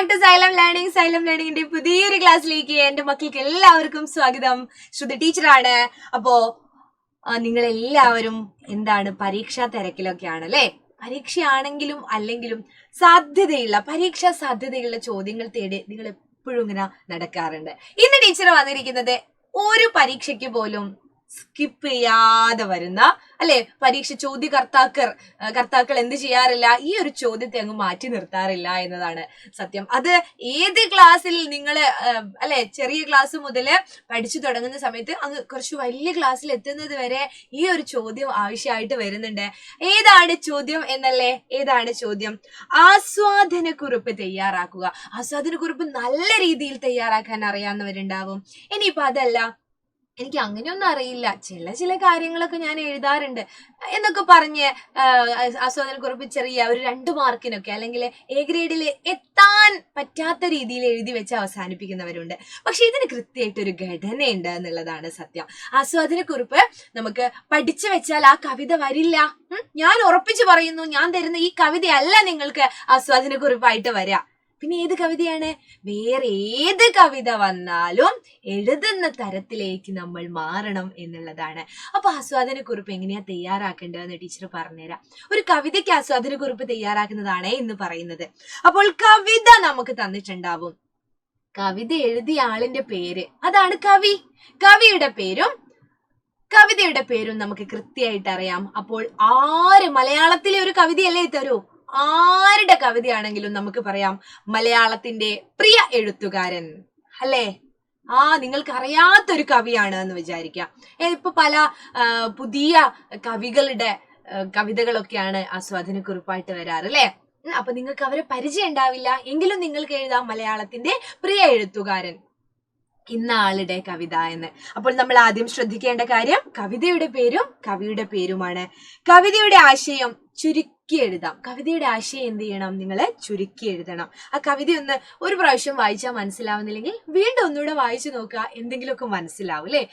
Back to xylem ലേണിംഗിന്റെ പുതിയൊരു ക്ലാസ്സിലേക്ക് എന്റെ മക്കൾക്ക് എല്ലാവർക്കും സ്വാഗതം. ശ്രുതി ടീച്ചറാണ്. അപ്പോ നിങ്ങൾ എല്ലാവരും എന്താണ് പരീക്ഷാ തിരക്കിലൊക്കെയാണ് അല്ലെ? പരീക്ഷയാണെങ്കിലും അല്ലെങ്കിലും പരീക്ഷാ സാധ്യതയുള്ള ചോദ്യങ്ങൾ തേടി നിങ്ങൾ എപ്പോഴും ഇങ്ങനെ നടക്കാറുണ്ട്. ഇന്ന് ടീച്ചർ വന്നിരിക്കുന്നത് ഒരു പരീക്ഷയ്ക്ക് പോലും സ്കിപ്പ് ചെയ്യാതെ വരുന്ന അല്ലെ പരീക്ഷ കർത്താക്കൾ എന്ത് ചെയ്യാറില്ല, ഈ ഒരു ചോദ്യത്തെ അങ്ങ് മാറ്റി നിർത്താറില്ല എന്നതാണ് സത്യം. അത് ഏത് ക്ലാസ്സിൽ നിങ്ങൾ അല്ലെ ചെറിയ ക്ലാസ് മുതല് പഠിച്ചു തുടങ്ങുന്ന സമയത്ത് അങ്ങ് കുറച്ച് വലിയ ക്ലാസ്സിൽ എത്തുന്നത് വരെ ഈ ഒരു ചോദ്യം ആവശ്യമായിട്ട് വരുന്നുണ്ട്. ഏതാണ് ചോദ്യം എന്നല്ലേ? ഏതാണ് ചോദ്യം? ആസ്വാദനക്കുറിപ്പ് തയ്യാറാക്കുക. ആസ്വാദനക്കുറിപ്പ് നല്ല രീതിയിൽ തയ്യാറാക്കാൻ അറിയാവുന്നവരുണ്ടാവും. ഇനിയിപ്പോ അതല്ല, എനിക്ക് അങ്ങനെയൊന്നും അറിയില്ല, ചില കാര്യങ്ങളൊക്കെ ഞാൻ എഴുതാറുണ്ട് എന്നൊക്കെ പറഞ്ഞ് ആസ്വാദനക്കുറിപ്പ് ചെറിയ ഒരു 2 മാർക്കിനൊക്കെ അല്ലെങ്കിൽ എ ഗ്രേഡിൽ എത്താൻ പറ്റാത്ത രീതിയിൽ എഴുതി വെച്ച് അവസാനിപ്പിക്കുന്നവരുണ്ട്. പക്ഷെ ഇതിന് കൃത്യമായിട്ടൊരു ഘടനയുണ്ട് എന്നുള്ളതാണ് സത്യം. ആസ്വാദനക്കുറിപ്പ് നമുക്ക് പഠിച്ചു വെച്ചാൽ ആ കവിത വരില്ല. ഞാൻ ഉറപ്പിച്ചു പറയുന്നു, ഞാൻ തരുന്ന ഈ കവിതയല്ല നിങ്ങൾക്ക് ആസ്വാദനക്കുറിപ്പായിട്ട് വരിക. പിന്നെ ഏത് കവിതയാണ്? വേറെ ഏത് കവിത വന്നാലും എഴുതുന്ന തരത്തിലേക്ക് നമ്മൾ മാറണം എന്നുള്ളതാണ്. അപ്പൊ ആസ്വാദനക്കുറിപ്പ് എങ്ങനെയാ തയ്യാറാക്കേണ്ടതെന്ന് ടീച്ചർ പറഞ്ഞുതരാം. ഒരു കവിതയ്ക്ക് ആസ്വാദനക്കുറിപ്പ് തയ്യാറാക്കുന്നതാണ് എന്ന് പറയുന്നത്. അപ്പോൾ കവിത നമുക്ക് തന്നിട്ടുണ്ടാവും. കവിത എഴുതിയ ആളിന്റെ പേര്, അതാണ് കവി. കവിതയുടെ പേരും നമുക്ക് കൃത്യമായിട്ട് അറിയാം. അപ്പോൾ മലയാളത്തിലെ ഒരു കവിതയല്ലേ തരൂ, ആരുടെ കവിതയാണെങ്കിലും നമുക്ക് പറയാം മലയാളത്തിന്റെ പ്രിയ എഴുത്തുകാരൻ അല്ലേ? നിങ്ങൾക്ക് അറിയാത്തൊരു കവിയാണ് എന്ന് വിചാരിക്കാം. ഇപ്പൊ പല പുതിയ കവികളുടെ കവിതകളൊക്കെയാണ് ആസ്വാദനക്കുറിപ്പായിട്ട് വരാറ് അല്ലെ? അപ്പൊ നിങ്ങൾക്ക് അവരെ പരിചയം ഉണ്ടാവില്ല, എങ്കിലും നിങ്ങൾക്ക് എഴുതാം മലയാളത്തിന്റെ പ്രിയ എഴുത്തുകാരൻ ഇന്ന ആളുടെ കവിത എന്ന്. അപ്പോൾ നമ്മൾ ആദ്യം ശ്രദ്ധിക്കേണ്ട കാര്യം കവിതയുടെ പേരും കവിയുടെ പേരുമാണ്. കവിതയുടെ ആശയം ചുരുക്കി എഴുതാം. കവിതയുടെ ആശയം എന്ത് ചെയ്യണം? നിങ്ങൾ ചുരുക്കി എഴുതണം. ആ കവിത ഒരു പ്രാവശ്യം വായിച്ചാൽ മനസ്സിലാവുന്നില്ലെങ്കിൽ വീണ്ടും ഒന്നുകൂടെ വായിച്ചു നോക്കുക, എന്തെങ്കിലുമൊക്കെ മനസ്സിലാവും അല്ലെ?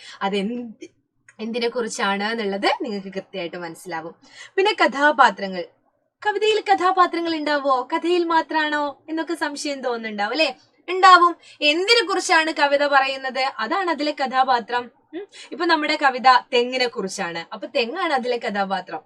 എന്തിനെ കുറിച്ചാണ് എന്നുള്ളത് നിങ്ങൾക്ക് കൃത്യമായിട്ട് മനസ്സിലാവും. പിന്നെ കഥാപാത്രങ്ങൾ. കവിതയിൽ കഥാപാത്രങ്ങൾ ഉണ്ടാവോ? കഥയിൽ മാത്രാണോ എന്നൊക്കെ സംശയം തോന്നുന്നുണ്ടാവും അല്ലെ? ഉണ്ടാവും. എന്തിനെ കുറിച്ചാണ് കവിത പറയുന്നത്? അതാണ് അതിലെ കഥാപാത്രം. ഇപ്പൊ നമ്മുടെ കവിത തെങ്ങിനെ കുറിച്ചാണ്, അപ്പൊ തെങ്ങാണ് അതിലെ കഥാപാത്രം.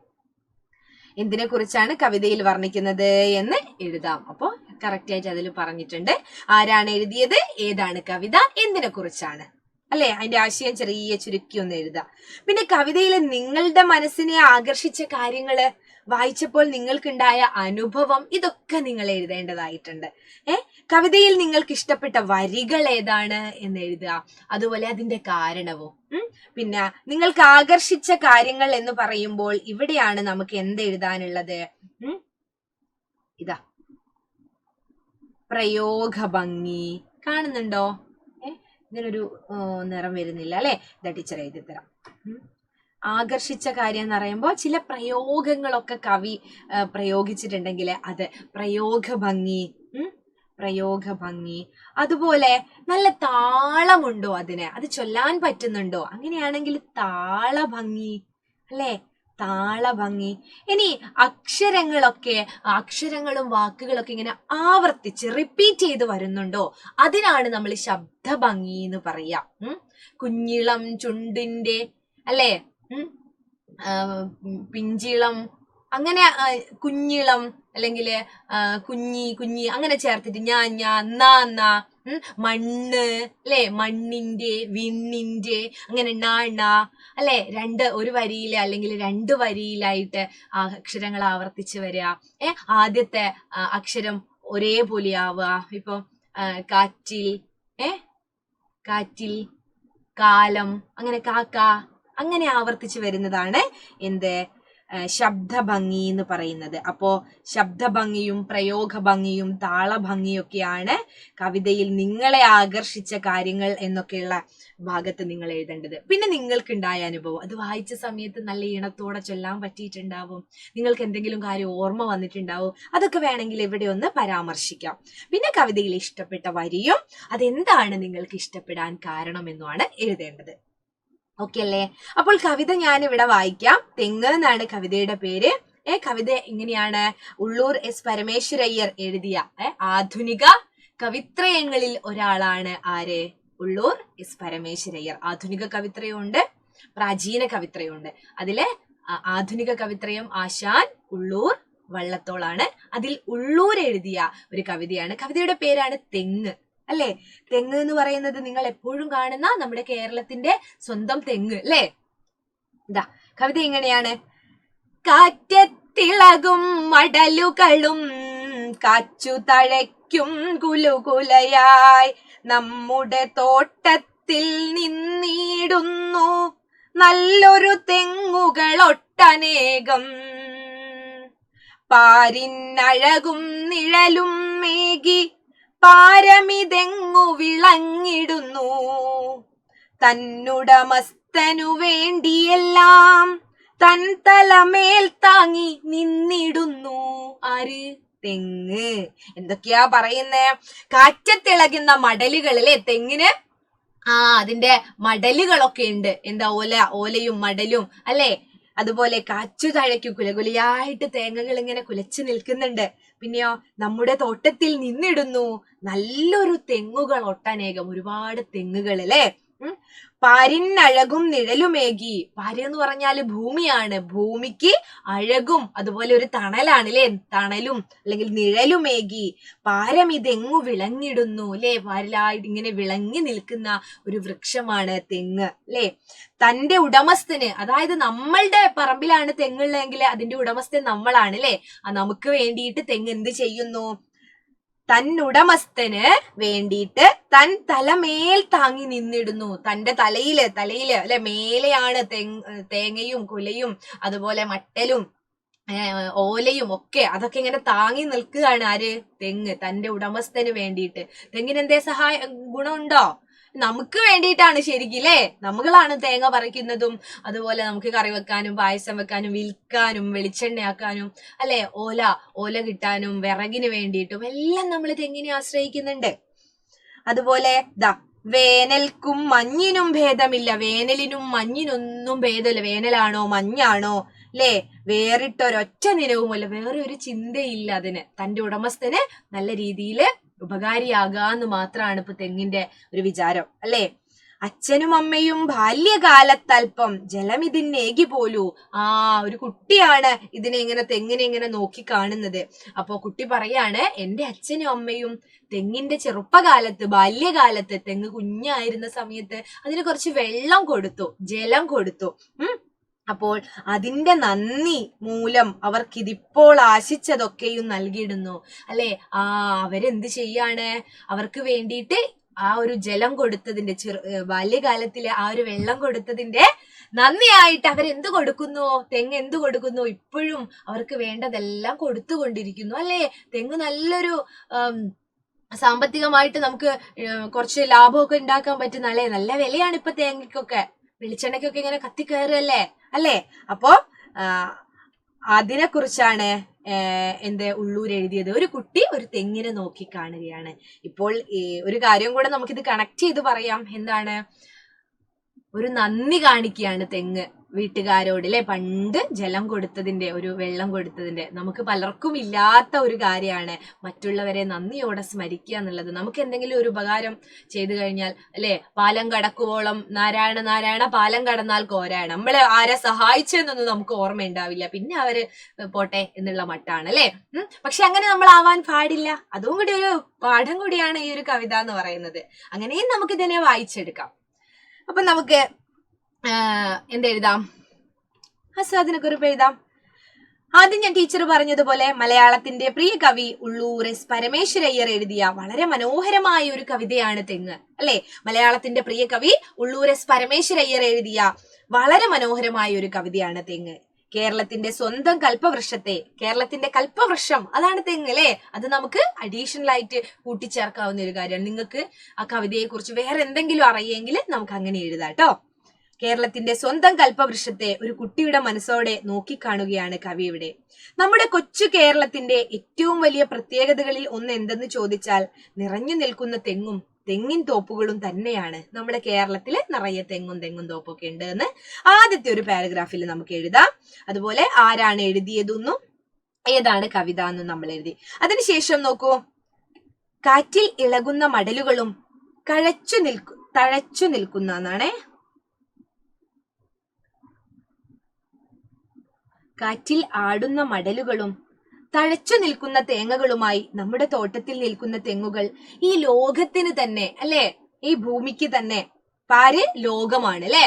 എന്തിനെ കുറിച്ചാണ് കവിതയിൽ വർണ്ണിക്കുന്നത് എന്ന് എഴുതാം. അപ്പൊ കറക്റ്റ് ആയിട്ട് അതിൽ പറഞ്ഞിട്ടുണ്ട് ആരാണ് എഴുതിയത്, ഏതാണ് കവിത, എന്തിനെ കുറിച്ചാണ് അല്ലെ? അതിന്റെ ആശയം ചെറിയ ചുരുക്കി ഒന്ന് എഴുതാം. പിന്നെ കവിതയിൽ നിങ്ങളുടെ മനസ്സിനെ ആകർഷിച്ച കാര്യങ്ങള്, വായിച്ചപ്പോൾ നിങ്ങൾക്കുണ്ടായ അനുഭവം, ഇതൊക്കെ നിങ്ങൾ എഴുതേണ്ടതായിട്ടുണ്ട്. കവിതയിൽ നിങ്ങൾക്ക് ഇഷ്ടപ്പെട്ട വരികൾ ഏതാണ് എന്ന് എഴുതുക, അതുപോലെ അതിന്റെ കാരണവും. പിന്നെ നിങ്ങൾക്ക് ആകർഷിച്ച കാര്യങ്ങൾ എന്ന് പറയുമ്പോൾ ഇവിടെയാണ് നമുക്ക് എന്ത് എഴുതാനുള്ളത്? ഇതാ പ്രയോഗഭംഗി. കാണുന്നുണ്ടോ? ഇതിനൊരു നിറം വരുന്നില്ല അല്ലെ? ഇതാ ടീച്ചർ എഴുതി തരാം. ആകർഷിച്ച കാര്യം എന്ന് പറയുമ്പോൾ ചില പ്രയോഗങ്ങളൊക്കെ കവി പ്രയോഗിച്ചിട്ടുണ്ടെങ്കിൽ അത് പ്രയോഗഭംഗി. അതുപോലെ നല്ല താളമുണ്ടോ, അത് ചൊല്ലാൻ പറ്റുന്നുണ്ടോ? അങ്ങനെയാണെങ്കിൽ താളഭംഗി അല്ലെ? താളഭംഗി. ഇനി അക്ഷരങ്ങളും വാക്കുകളൊക്കെ ഇങ്ങനെ ആവർത്തിച്ച് റിപ്പീറ്റ് ചെയ്ത് വരുന്നുണ്ടോ? അതിനാണ് നമ്മൾ ശബ്ദഭംഗി എന്ന് പറയാ. കുഞ്ഞിളം ചുണ്ടിന്റെ അല്ലെ, പിഞ്ചിളം, അങ്ങനെ കുഞ്ഞിളം അല്ലെങ്കിൽ കുഞ്ഞി അങ്ങനെ ചേർത്തിട്ട് നാ മണ്ണ് അല്ലെ, മണ്ണിന്റെ, വിണ്ണിന്റെ, അങ്ങനെ അല്ലെ, ഒരു വരിയില് അല്ലെങ്കിൽ 2 വരിയിലായിട്ട് അക്ഷരങ്ങൾ ആവർത്തിച്ച് വരിക. ആദ്യത്തെ അക്ഷരം ഒരേപോലെ ആവുക. ഇപ്പൊ കാറ്റിൽ, കാലം, അങ്ങനെ കാക്ക, അങ്ങനെ ആവർത്തിച്ച് വരുന്നതാണ് എന്ത്? ശബ്ദഭംഗി എന്ന് പറയുന്നത്. അപ്പോ ശബ്ദഭംഗിയും പ്രയോഗഭംഗിയും താളഭംഗിയൊക്കെയാണ് കവിതയിൽ നിങ്ങളെ ആകർഷിച്ച കാര്യങ്ങൾ എന്നൊക്കെയുള്ള ഭാഗത്ത് നിങ്ങൾ എഴുതേണ്ടത്. പിന്നെ നിങ്ങൾക്കുണ്ടായ അനുഭവം, അത് വായിച്ച സമയത്ത് നല്ല ഈണത്തോടെ ചൊല്ലാൻ പറ്റിയിട്ടുണ്ടാവും, നിങ്ങൾക്ക് എന്തെങ്കിലും കാര്യം ഓർമ്മ വന്നിട്ടുണ്ടാവും, അതൊക്കെ വേണമെങ്കിൽ ഇവിടെ ഒന്ന് പരാമർശിക്കാം. പിന്നെ കവിതയിൽ ഇഷ്ടപ്പെട്ട വരിയും അതെന്താണ് നിങ്ങൾക്ക് ഇഷ്ടപ്പെടാൻ കാരണമെന്നുമാണ് എഴുതേണ്ടത്. ഓക്കെ അല്ലേ? അപ്പോൾ കവിത ഞാൻ ഇവിടെ വായിക്കാം. തെങ്ങ് എന്നാണ് കവിതയുടെ പേര്. കവിത ഇങ്ങനെയാണ്. ഉള്ളൂർ എസ് പരമേശ്വരയ്യർ എഴുതിയ ആധുനിക കവിത്രയങ്ങളിൽ ഒരാളാണ് ആര്? ഉള്ളൂർ എസ് പരമേശ്വരയ്യർ. ആധുനിക കവിത്രയുണ്ട്, പ്രാചീന കവിത്രയുണ്ട്. അതിലെ ആധുനിക കവിത്രയം ആശാൻ ഉള്ളൂർ വള്ളത്തോളാണ്. അതിൽ ഉള്ളൂർ എഴുതിയ ഒരു കവിതയാണ്. കവിതയുടെ പേരാണ് തെങ്ങ്. അല്ലെ, തെങ്ങ് എന്ന് പറയുന്നത് നിങ്ങൾ എപ്പോഴും കാണുന്ന നമ്മുടെ കേരളത്തിന്റെ സ്വന്തം തെങ്ങ് അല്ലെ. ഇതാ കവിത എങ്ങനെയാണ്? കാറ്റത്തിളകും മടലുകളും കാച്ചു തഴയ്ക്കും കുലുകുലയായി നമ്മുടെ തോട്ടത്തിൽ നിന്നിടുന്നു നല്ലൊരു തെങ്ങുകളൊട്ടനേകം. പാരിനഴകും നിഴലും മേകി പാരമിതെങ്ങു വിളങ്ങിടുന്നു. തന്നുടമസ്ഥനു വേണ്ടിയെല്ലാം തൻ തലമേൽ താങ്ങി നിന്നിടുന്നു. ആര്? തെങ്ങ്. എന്തൊക്കെയാ പറയുന്നേ? കാറ്റത്തിളകുന്ന മടലുകളിലെ തെങ്ങിന് അതിന്റെ മടലുകളൊക്കെ ഉണ്ട്. എന്താ? ഓലയും മടലും അല്ലെ. അതുപോലെ കാച്ചു തഴയ്ക്കും കുലകുലയായിട്ട് തേങ്ങകൾ ഇങ്ങനെ കുലച്ചു നിൽക്കുന്നുണ്ട്. പിന്നെയോ നമ്മുടെ തോട്ടത്തിൽ നിന്നിടുന്നു നല്ലൊരു തെങ്ങുകൾ ഒട്ടനേകം, ഒരുപാട് തെങ്ങുകൾ അല്ലെ. പാരിനഴകും നിഴലുമേകി. പാരി എന്ന് പറഞ്ഞാല് ഭൂമിയാണ്. ഭൂമിക്ക് അഴകും അതുപോലെ ഒരു തണലാണ് അല്ലെ. തണലും അല്ലെങ്കിൽ നിഴലുമേകി. പാരം ഇതെങ്ങു വിളങ്ങിടുന്നു അല്ലെ. പാരിലായിട്ട് ഇങ്ങനെ വിളങ്ങി നിൽക്കുന്ന ഒരു വൃക്ഷമാണ് തെങ്ങ് അല്ലെ. തന്റെ ഉടമസ്ഥന്, അതായത് നമ്മളുടെ പറമ്പിലാണ് തെങ്ങുള്ളതെങ്കിൽ അതിന്റെ ഉടമസ്ഥൻ നമ്മളാണ് അല്ലെ. നമുക്ക് വേണ്ടിയിട്ട് തെങ്ങ് എന്ത് ചെയ്യുന്നു? തന്നുടമസ്ഥന് വേണ്ടിയിട്ട് തൻ തലമേൽ താങ്ങി നിന്നിടുന്നു. തന്റെ തലയില് അല്ലെ മേലെയാണ് തേങ്ങയും കുലയും അതുപോലെ മട്ടലും ഓലയും ഒക്കെ. അതൊക്കെ ഇങ്ങനെ താങ്ങി നിൽക്കുകയാണ് ആര്? തെങ്ങ്. തന്റെ ഉടമസ്ഥന് വേണ്ടിയിട്ട്. തെങ്ങിന് എന്തേ ഗുണമുണ്ടോ? നമുക്ക് വേണ്ടിയിട്ടാണ് ശരിക്കില്ലേ. നമ്മളാണ് തേങ്ങ പറിക്കുന്നതും അതുപോലെ നമുക്ക് കറി വെക്കാനും പായസം വെക്കാനും വിൽക്കാനും വെളിച്ചെണ്ണയാക്കാനും അല്ലെ. ഓല കിട്ടാനും വിറകിന് വേണ്ടിയിട്ടും എല്ലാം നമ്മൾ തെങ്ങിനെ ആശ്രയിക്കുന്നുണ്ട്. അതുപോലെ വേനൽക്കും മഞ്ഞിനും ഭേദമില്ല. വേനലിനും മഞ്ഞിനൊന്നും ഭേദമില്ല. വേനലാണോ മഞ്ഞാണോ അല്ലെ, വേറിട്ടൊരൊറ്റ നിലവുമല്ല, വേറെ ഒരു ചിന്തയില്ല അതിന്. തന്റെ ഉടമസ്ഥന് നല്ല രീതിയിൽ ഉപകാരിയാകാന്ന് മാത്രമാണ് ഇപ്പൊ തെങ്ങിന്റെ ഒരു വിചാരം അല്ലെ. അച്ഛനും അമ്മയും ബാല്യകാലത്തൽപ്പം ജലം ഇതിനേകി പോലൂ. ഒരു കുട്ടിയാണ് തെങ്ങിനെ ഇങ്ങനെ നോക്കി കാണുന്നത്. അപ്പൊ കുട്ടി പറയാണ്, എന്റെ അച്ഛനും അമ്മയും തെങ്ങിന്റെ ചെറുപ്പകാലത്ത് ബാല്യകാലത്ത് തെങ്ങ് കുഞ്ഞായിരുന്ന സമയത്ത് അതിന് കുറച്ച് വെള്ളം കൊടുത്തു, ജലം കൊടുത്തു. അപ്പോൾ അതിന്റെ നന്ദി മൂലം അവർക്കിതിപ്പോൾ ആശിച്ചതൊക്കെയും നൽകിയിടുന്നു അല്ലെ. അവരെന്ത് ചെയ്യാണ്? അവർക്ക് വേണ്ടിയിട്ട് ആ ഒരു ജലം കൊടുത്തതിന്റെ ബാല്യകാലത്തിലെ ആ ഒരു വെള്ളം കൊടുത്തതിന്റെ നന്ദിയായിട്ട് അവരെന്ത് കൊടുക്കുന്നു? തെങ്ങ് എന്ത് കൊടുക്കുന്നു? ഇപ്പോഴും അവർക്ക് വേണ്ടതെല്ലാം കൊടുത്തുകൊണ്ടിരിക്കുന്നു അല്ലെ. തെങ്ങ് നല്ലൊരു സാമ്പത്തികമായിട്ട് നമുക്ക് കുറച്ച് ലാഭമൊക്കെ ഉണ്ടാക്കാൻ പറ്റുന്ന അല്ലെ. നല്ല വിലയാണ് ഇപ്പൊ തേങ്ങയ്ക്കൊക്കെ, വെളിച്ചെണ്ണയ്ക്കൊക്കെ ഇങ്ങനെ കത്തിക്കയറല്ലേ അല്ലേ. അപ്പോ അതിനെ കുറിച്ചാണ് ഉള്ളൂർ എഴുതിയത്. ഒരു കുട്ടി ഒരു തെങ്ങിനെ നോക്കി കാണുകയാണ്. ഇപ്പോൾ ഒരു കാര്യം കൂടെ നമുക്കിത് കണക്ട് ചെയ്ത് പറയാം. എന്താണ്? ഒരു നന്ദി കാണിക്കുകയാണ് തെങ്ങ് വീട്ടുകാരോട് അല്ലെ. പണ്ട് ജലം കൊടുത്തതിന്റെ, ഒരു വെള്ളം കൊടുത്തതിന്റെ. നമുക്ക് പലർക്കും ഇല്ലാത്ത ഒരു കാര്യമാണ് മറ്റുള്ളവരെ നന്ദിയോടെ സ്മരിക്കുക എന്നുള്ളത്. നമുക്ക് എന്തെങ്കിലും ഒരു ഉപകാരം ചെയ്തു കഴിഞ്ഞാൽ അല്ലെ, പാലം കടക്കുവോളം നാരായണ നാരായണ പാലം കടന്നാൽ കോരായണ. നമ്മളെ ആരെ സഹായിച്ചെന്നൊന്നും നമുക്ക് ഓർമ്മയുണ്ടാവില്ല, പിന്നെ അവര് പോട്ടെ എന്നുള്ള മട്ടാണ് അല്ലെ. പക്ഷെ അങ്ങനെ നമ്മൾ ആവാൻ പാടില്ല. അതും കൂടി ഒരു പാഠം കൂടിയാണ് ഈ ഒരു കവിത എന്ന് പറയുന്നത്. അങ്ങനെയും നമുക്ക് ഇതിനെ വായിച്ചെടുക്കാം. അപ്പൊ നമുക്ക് എന്തെഴുതാം? ആസ്വാദനക്കുറിപ്പ് എഴുതാം. ആദ്യം ഞാൻ ടീച്ചർ പറഞ്ഞതുപോലെ മലയാളത്തിന്റെ പ്രിയ കവി ഉള്ളൂർ എസ് പരമേശ്വരയ്യർ എഴുതിയ വളരെ മനോഹരമായ ഒരു കവിതയാണ് തെങ്ങ് അല്ലെ. മലയാളത്തിന്റെ പ്രിയ കവി ഉള്ളൂർ എസ് പരമേശ്വരയ്യർ എഴുതിയ വളരെ മനോഹരമായ ഒരു കവിതയാണ് തെങ്ങ്. കേരളത്തിന്റെ സ്വന്തം കൽപ്പവൃക്ഷത്തെ, കേരളത്തിന്റെ കൽപ്പവൃക്ഷം അതാണ് തെങ്ങ് അല്ലെ. അത് നമുക്ക് അഡീഷണൽ ആയിട്ട് കൂട്ടിച്ചേർക്കാവുന്ന ഒരു കാര്യമാണ്. നിങ്ങൾക്ക് ആ കവിതയെ കുറിച്ച് വേറെ എന്തെങ്കിലും അറിയെങ്കിൽ നമുക്ക് അങ്ങനെ എഴുതാട്ടോ. കേരളത്തിന്റെ സ്വന്തം കൽപ്പവൃക്ഷത്തെ ഒരു കുട്ടിയുടെ മനസ്സോടെ നോക്കിക്കാണുകയാണ് കവി ഇവിടെ. നമ്മുടെ കൊച്ചു കേരളത്തിന്റെ ഏറ്റവും വലിയ പ്രത്യേകതകളിൽ ഒന്ന് എന്തെന്ന് ചോദിച്ചാൽ നിറഞ്ഞു നിൽക്കുന്ന തെങ്ങും തെങ്ങിൻ തോപ്പുകളും തന്നെയാണ്. നമ്മുടെ കേരളത്തില് നിറയെ തെങ്ങും തോപ്പൊക്കെ ഉണ്ട് എന്ന് ആദ്യത്തെ ഒരു പാരഗ്രാഫിൽ നമുക്ക് എഴുതാം. അതുപോലെ ആരാണ് എഴുതിയതെന്നും ഏതാണ് കവിത എന്നും നമ്മൾ എഴുതി. അതിനുശേഷം നോക്കൂ, കാറ്റിൽ ഇളകുന്ന മടലുകളും തഴച്ചു നിൽക്കുന്ന എന്നാണേ. കാറ്റിൽ ആടുന്ന മടലുകളും തഴച്ചു നിൽക്കുന്ന തേങ്ങകളുമായി നമ്മുടെ തോട്ടത്തിൽ നിൽക്കുന്ന തെങ്ങുകൾ ഈ ലോകത്തിന് തന്നെ അല്ലെ, ഈ ഭൂമിക്ക് തന്നെ പാര് ലോകമാണ് അല്ലെ,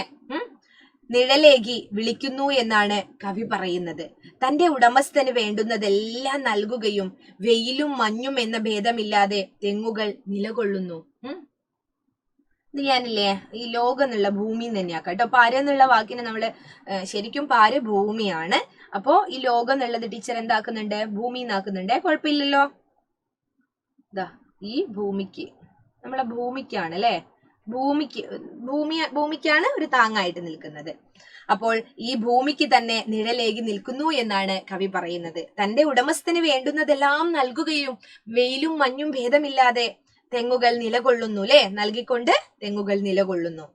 നിഴലേകി വിളിക്കുന്നു എന്നാണ് കവി പറയുന്നത്. തന്റെ ഉടമസ്ഥന് വേണ്ടുന്നതെല്ലാം നൽകുകയും വെയിലും മഞ്ഞും എന്ന ഭേദമില്ലാതെ തെങ്ങുകൾ നിലകൊള്ളുന്നു. ഇത് ഞാനില്ലേ ഈ ലോകം എന്നുള്ള ഭൂമി തന്നെയാക്കാം കേട്ടോ. പാര എന്നുള്ള വാക്കിന് നമ്മള് ശരിക്കും പാര് ഭൂമിയാണ്. അപ്പോ ഈ ലോകം എന്നുള്ളത് ടീച്ചർ എന്താക്കുന്നുണ്ട്, ഭൂമി എന്നാക്കുന്നുണ്ട്. കുഴപ്പമില്ലല്ലോ. ഇതാ ഈ ഭൂമിക്ക്, നമ്മളെ ഭൂമിക്കാണ് അല്ലെ, ഭൂമിക്കാണ് ഒരു താങ്ങായിട്ട് നിൽക്കുന്നത്. അപ്പോൾ ഈ ഭൂമിക്ക് തന്നെ നിഴലേകി നിൽക്കുന്നു എന്നാണ് കവി പറയുന്നത്. തന്റെ ഉടമസ്ഥന് വേണ്ടുന്നതെല്ലാം നൽകുകയും വെയിലും മഞ്ഞും ഭേദമില്ലാതെ തെങ്ങുകൾ നിലകൊള്ളുന്നു അല്ലെ, നൽകിക്കൊണ്ട് തെങ്ങുകൾ നിലകൊള്ളുന്നു.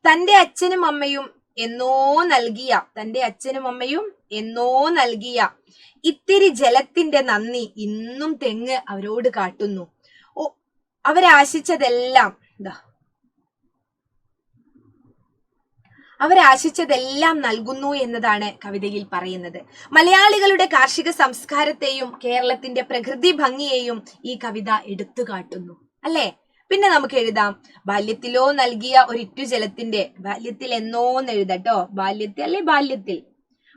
തന്റെ അച്ഛനും അമ്മയും എന്നോ നൽകിയ ഇത്തിരി ജലത്തിന്റെ നന്ദി ഇന്നും തെങ്ങ് അവരോട് കാട്ടുന്നു. അവരാശിച്ചതെല്ലാം നൽകുന്നു എന്നതാണ് കവിതയിൽ പറയുന്നത്. മലയാളികളുടെ കാർഷിക സംസ്കാരത്തെയും കേരളത്തിന്റെ പ്രകൃതി ഭംഗിയെയും ഈ കവിത എടുത്തു കാട്ടുന്നു അല്ലെ. പിന്നെ നമുക്ക് എഴുതാം, ബാല്യത്തിലോ നൽകിയ ഒരിറ്റു ജലത്തിന്റെ, ബാല്യത്തിൽ എന്നോന്ന് എഴുതട്ടോ,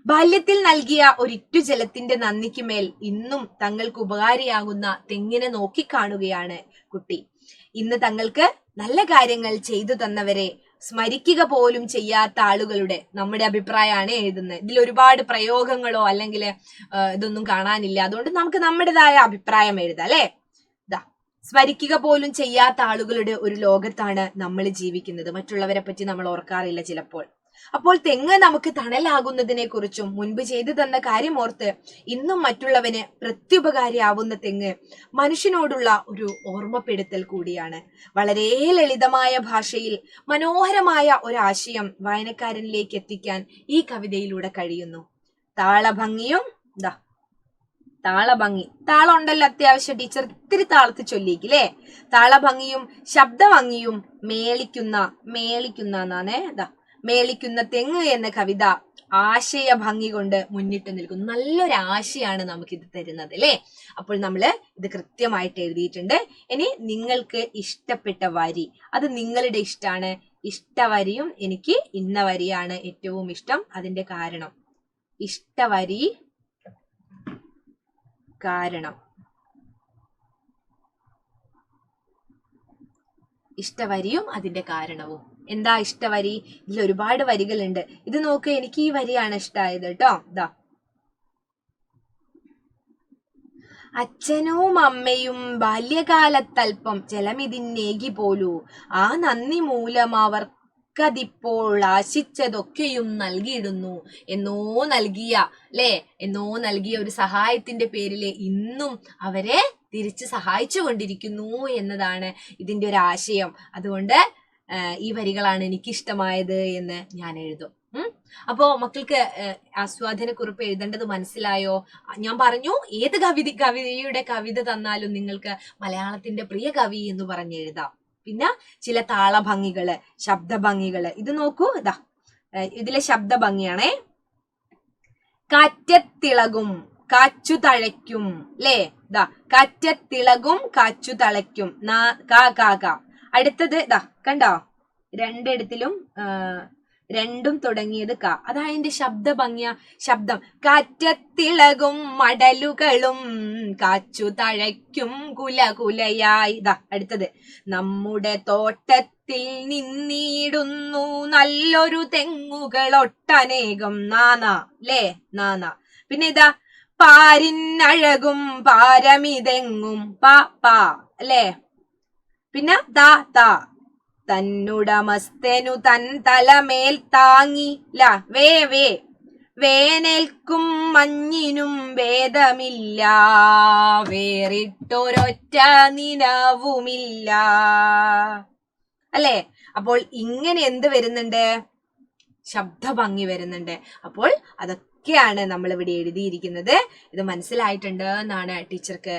ബാല്യത്തിൽ നൽകിയ ഒരിറ്റു ജലത്തിന്റെ നന്ദിക്ക് മേൽ ഇന്നും തങ്ങൾക്ക് ഉപകാരിയാകുന്ന തെങ്ങിനെ നോക്കിക്കാണുകയാണ് കുട്ടി. ഇന്ന് തങ്ങൾക്ക് നല്ല കാര്യങ്ങൾ ചെയ്തു തന്നവരെ സ്മരിക്കുക പോലും ചെയ്യാത്ത ആളുകളുടെ, നമ്മുടെ അഭിപ്രായമാണ് എഴുതുന്നത്. ഇതിൽ ഒരുപാട് പ്രയോഗങ്ങളോ അല്ലെങ്കിൽ ഇതൊന്നും കാണാനില്ല. അതുകൊണ്ട് നമുക്ക് നമ്മുടേതായ അഭിപ്രായം എഴുതാം അല്ലെ. സ്മരിക്കുക പോലും ചെയ്യാത്ത ആളുകളുടെ ഒരു ലോകത്താണ് നമ്മൾ ജീവിക്കുന്നത്. മറ്റുള്ളവരെ പറ്റി നമ്മൾ ഓർക്കാറില്ല ചിലപ്പോൾ. അപ്പോൾ തെങ്ങ് നമുക്ക് തണലാകുന്നതിനെ കുറിച്ചും മുൻപ് ചെയ്തു തന്ന കാര്യം ഓർത്ത് ഇന്നും മറ്റുള്ളവന് പ്രത്യുപകാരിയാവുന്ന തെങ്ങ് മനുഷ്യനോടുള്ള ഒരു ഓർമ്മപ്പെടുത്തൽ കൂടിയാണ്. വളരെ ലളിതമായ ഭാഷയിൽ മനോഹരമായ ഒരാശയം വായനക്കാരനിലേക്ക് എത്തിക്കാൻ ഈ കവിതയിലൂടെ കഴിയുന്നു. താളം ഉണ്ടല്ലോ അത്യാവശ്യം. ടീച്ചർ ഇത്തിരി താളത്ത് ചൊല്ലിക്കില്ലേ. താളഭംഗിയും ശബ്ദഭംഗിയും മേളിക്കുന്ന തെങ്ങ് എന്ന കവിത ആശയ ഭംഗി കൊണ്ട് മുന്നിട്ട് നിൽക്കുന്നു. നല്ലൊരു ആശയാണ് നമുക്കിത് തരുന്നത് അല്ലെ. അപ്പോൾ നമ്മള് ഇത് കൃത്യമായിട്ട് എഴുതിയിട്ടുണ്ട്. ഇനി നിങ്ങൾക്ക് ഇഷ്ടപ്പെട്ട വരി, അത് നിങ്ങളുടെ ഇഷ്ടമാണ്. ഇഷ്ടവരിയും എനിക്ക് ഇന്ന വരിയാണ് ഏറ്റവും ഇഷ്ടം. അതിന്റെ കാരണം, ഇഷ്ടവരി കാരണം, ഇഷ്ടവരിയും അതിന്റെ കാരണവും. എന്താ ഇഷ്ടവരി? ഇതിൽ ഒരുപാട് വരികളുണ്ട്. ഇത് നോക്ക്, എനിക്ക് ഈ വരിയാണ് ഇഷ്ടമായത് കേട്ടോ. അച്ഛനും അമ്മയും ബാല്യകാലത്തൽപ്പം ജലമിതിന്നേകി പോലൂ, ആ നന്ദി മൂലം അവർക്കതിപ്പോൾ ആശിച്ചതൊക്കെയും നൽകിയിടുന്നു. എന്നോ നൽകിയ ഒരു സഹായത്തിന്റെ പേരില് ഇന്നും അവരെ തിരിച്ച് സഹായിച്ചു കൊണ്ടിരിക്കുന്നു എന്നതാണ് ഇതിന്റെ ഒരു ആശയം. അതുകൊണ്ട് ഈ വരികളാണ് എനിക്കിഷ്ടമായത് എന്ന് ഞാൻ എഴുതും. അപ്പോ മക്കൾക്ക് ആസ്വാദനക്കുറിപ്പ് എഴുതേണ്ടത് മനസ്സിലായോ? ഞാൻ പറഞ്ഞു, ഏത് കവിതയുടെ കവിത തന്നാലും നിങ്ങൾക്ക് മലയാളത്തിന്റെ പ്രിയ കവി എന്ന് പറഞ്ഞ് എഴുതാം. പിന്നെ ചില താളഭംഗികള്, ശബ്ദഭംഗികള്, ഇത് നോക്കൂ. ഇതിലെ ശബ്ദഭംഗിയാണേ. കാറ്റത്തിളകും കാച്ചു തഴയ്ക്കും അല്ലേ. കാറ്റത്തിളകും കാച്ചു തളയ്ക്കും. അടുത്തത് കണ്ടോ, രണ്ടിടത്തിലും രണ്ടും തുടങ്ങിയത് ക. അതാ അതിന്റെ ശബ്ദഭംഗിയ. ശബ്ദം കാറ്റത്തിളകും മടലുകളും കാച്ചു തഴയ്ക്കും കുലകുലയായി. അടുത്തത്, നമ്മുടെ തോട്ടത്തിൽ നിന്നിടുന്നു നല്ലൊരു തെങ്ങുകളൊട്ടനേകം. നാനാ. പിന്നെ പാരിനഴകും പാരമിതെങ്ങും പാ അല്ലേ. പിന്നെ തന്നുടമസ്ഥനു തൻ തലമേൽ താങ്ങി വേനൽക്കും മഞ്ഞിനും ഭേദമില്ല, വേറിട്ടൊരൊറ്റ നിലവുമില്ല അല്ലെ. അപ്പോൾ ഇങ്ങനെ എന്ത് വരുന്നുണ്ട്? ശബ്ദഭംഗി വരുന്നുണ്ട്. അപ്പോൾ അതൊക്കെയാണ് നമ്മൾ ഇവിടെ എഴുതിയിരിക്കുന്നത്. ഇത് മനസ്സിലായിട്ടുണ്ട് എന്നാണ് ടീച്ചർക്ക്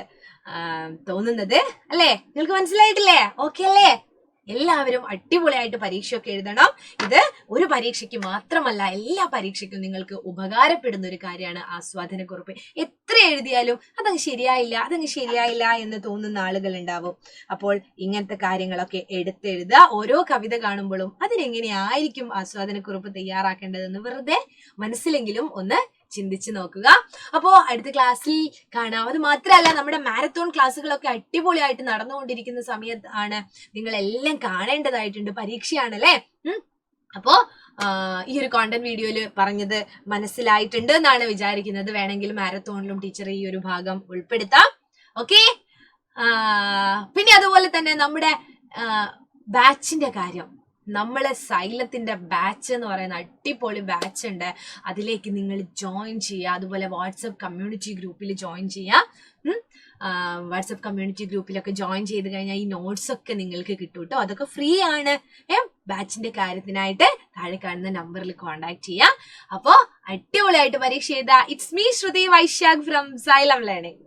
തോന്നുന്നത് അല്ലേ? നിങ്ങൾക്ക് മനസ്സിലായിട്ടില്ലേ? ഓക്കെ അല്ലേ? എല്ലാവരും അടിപൊളിയായിട്ട് പരീക്ഷയൊക്കെ എഴുതണം. ഇത് ഒരു പരീക്ഷയ്ക്ക് മാത്രമല്ല, എല്ലാ പരീക്ഷയ്ക്കും നിങ്ങൾക്ക് ഉപകാരപ്പെടുന്ന ഒരു കാര്യമാണ് ആസ്വാദനക്കുറിപ്പ്. എത്ര എഴുതിയാലും അതങ്ങ് ശരിയായില്ല എന്ന് തോന്നുന്ന ആളുകൾ ഉണ്ടാവും. അപ്പോൾ ഇങ്ങനത്തെ കാര്യങ്ങളൊക്കെ എടുത്തെഴുതുക. ഓരോ കവിത കാണുമ്പോഴും അതിനെങ്ങനെയായിരിക്കും ആസ്വാദനക്കുറിപ്പ് തയ്യാറാക്കേണ്ടതെന്ന് വെറുതെ മനസ്സിലെങ്കിലും ഒന്ന് ചിന്തിച്ചു നോക്കുക. അപ്പോ അടുത്ത ക്ലാസ്സിൽ കാണാം. അത് മാത്രമല്ല, നമ്മുടെ മാരത്തോൺ ക്ലാസ്സുകളൊക്കെ അടിപൊളിയായിട്ട് നടന്നുകൊണ്ടിരിക്കുന്ന സമയത്താണ്. നിങ്ങൾ എല്ലാം കാണേണ്ടതായിട്ടുണ്ട്. പരീക്ഷയാണല്ലേ. അപ്പോ ഈ ഒരു കോണ്ടന്റ് വീഡിയോയിൽ പറഞ്ഞത് മനസ്സിലായിട്ടുണ്ട് എന്നാണ് വിചാരിക്കുന്നത്. വേണമെങ്കിൽ മാരത്തോണിലും ടീച്ചർ ഈ ഒരു ഭാഗം ഉൾപ്പെടുത്താം. ഓക്കെ. പിന്നെ അതുപോലെ തന്നെ നമ്മുടെ ബാച്ചിന്റെ കാര്യം, നമ്മളെ സൈലത്തിന്റെ ബാച്ച് എന്ന് പറയുന്ന അടിപൊളി ബാച്ച് ഉണ്ട്. അതിലേക്ക് നിങ്ങൾ ജോയിൻ ചെയ്യുക. അതുപോലെ വാട്സപ്പ് കമ്മ്യൂണിറ്റി ഗ്രൂപ്പിൽ ജോയിൻ ചെയ്യുക. വാട്സപ്പ് കമ്മ്യൂണിറ്റി ഗ്രൂപ്പിലൊക്കെ ജോയിൻ ചെയ്ത് കഴിഞ്ഞാൽ ഈ നോട്ട്സ് ഒക്കെ നിങ്ങൾക്ക് കിട്ടും കേട്ടോ. അതൊക്കെ ഫ്രീ ആണ്. ബാച്ചിന്റെ കാര്യത്തിനായിട്ട് താഴെ കാണുന്ന നമ്പറിൽ കോൺടാക്ട് ചെയ്യുക. അപ്പോ അടിപൊളിയായിട്ട് പരീക്ഷ എഴുതുക. It's me Shruthi Vaishakh from Xylem learning.